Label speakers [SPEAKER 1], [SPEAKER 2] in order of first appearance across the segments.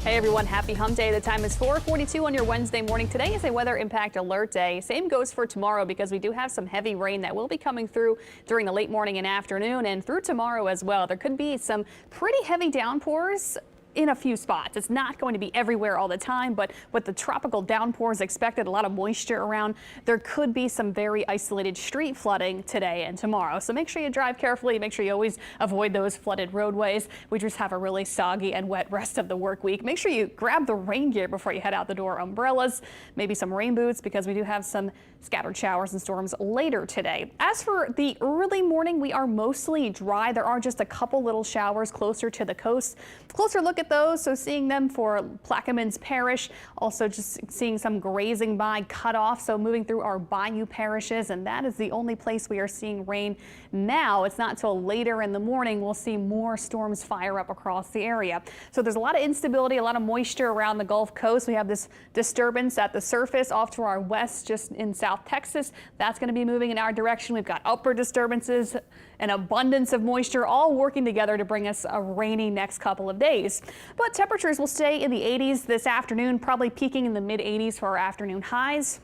[SPEAKER 1] Hey everyone, happy hump day. The time is 4:42 on your Wednesday morning. Today is a weather impact alert day. Same goes for tomorrow because we do have some heavy rain that will be coming through during the late morning and afternoon and through tomorrow as well. There could be some pretty heavy downpours in a few spots. It's not going to be everywhere all the time, but with the tropical downpours expected, a lot of moisture around, there could be some very isolated street flooding today and tomorrow. So make sure you drive carefully. Make sure you always avoid those flooded roadways. We just have a really soggy and wet rest of the work week. Make sure you grab the rain gear before you head out the door. Umbrellas, maybe some rain boots, because we do have some scattered showers and storms later today. As for the early morning, we are mostly dry. There are just a couple little showers closer to the coast. Closer look at those, so seeing them for Plaquemines Parish, also just seeing some grazing by cut off, so moving through our bayou parishes, and that is the only place we are seeing rain now. It's not till later in the morning we'll see more storms fire up across the area. So there's a lot of instability, a lot of moisture around the Gulf Coast. We have this disturbance at the surface off to our west, just in South Texas. That's going to be moving in our direction. We've got upper disturbances, an abundance of moisture, all working together to bring us a rainy next couple of days. But temperatures will stay in the 80s this afternoon, probably peaking in the mid 80s for our afternoon highs.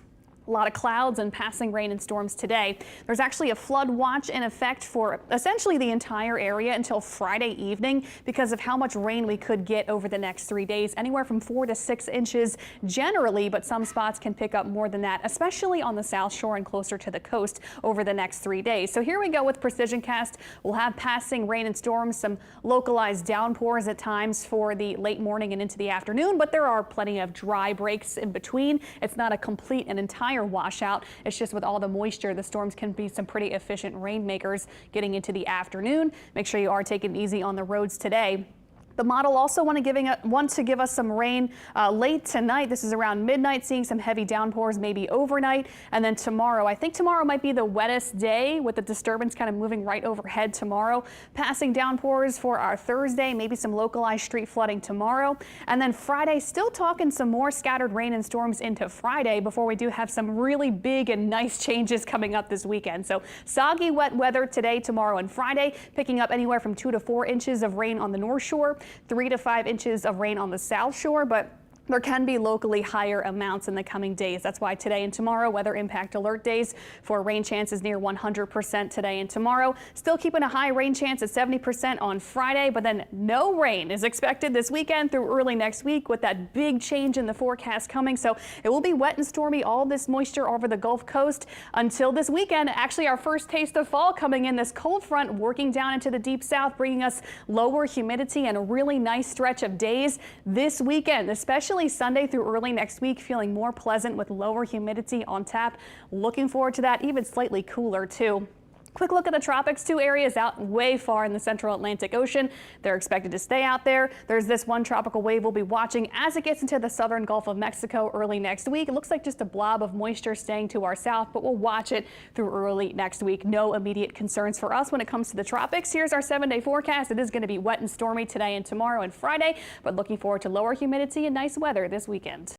[SPEAKER 1] A lot of clouds and passing rain and storms today. There's actually a flood watch in effect for essentially the entire area until Friday evening because of how much rain we could get over the next 3 days, anywhere from 4 to 6 inches generally, but some spots can pick up more than that, especially on the South Shore and closer to the coast over the next 3 days. So here we go with Precision Cast. We'll have passing rain and storms, some localized downpours at times for the late morning and into the afternoon, but there are plenty of dry breaks in between. It's not a complete and entire washout. It's just with all the moisture, the storms can be some pretty efficient rainmakers getting into the afternoon. Make sure you are taking it easy on the roads today. The model also want to give us some rain late tonight. This is around midnight, seeing some heavy downpours maybe overnight. And then tomorrow, I think tomorrow might be the wettest day with the disturbance kind of moving right overhead tomorrow. Passing downpours for our Thursday, maybe some localized street flooding tomorrow. And then Friday, still talking some more scattered rain and storms into Friday before we do have some really big and nice changes coming up this weekend. So soggy, wet weather today, tomorrow, and Friday, picking up anywhere from 2 to 4 inches of rain on the North Shore. 3 to 5 inches of rain on the South Shore, but there can be locally higher amounts in the coming days. That's why today and tomorrow, weather impact alert days for rain chances near 100% today and tomorrow. Still keeping a high rain chance at 70% on Friday, but then no rain is expected this weekend through early next week with that big change in the forecast coming. So it will be wet and stormy, all this moisture over the Gulf Coast until this weekend. Actually, our first taste of fall coming in, this cold front working down into the deep south, bringing us lower humidity and a really nice stretch of days this weekend, especially Sunday through early next week, feeling more pleasant with lower humidity on tap. Looking forward to that, even slightly cooler too. Quick look at the tropics. 2 areas out way far in the central Atlantic Ocean. They're expected to stay out there. There's this one tropical wave we'll be watching as it gets into the southern Gulf of Mexico early next week. It looks like just a blob of moisture staying to our south, but we'll watch it through early next week. No immediate concerns for us when it comes to the tropics. Here's our 7-day forecast. It is going to be wet and stormy today and tomorrow and Friday, but looking forward to lower humidity and nice weather this weekend.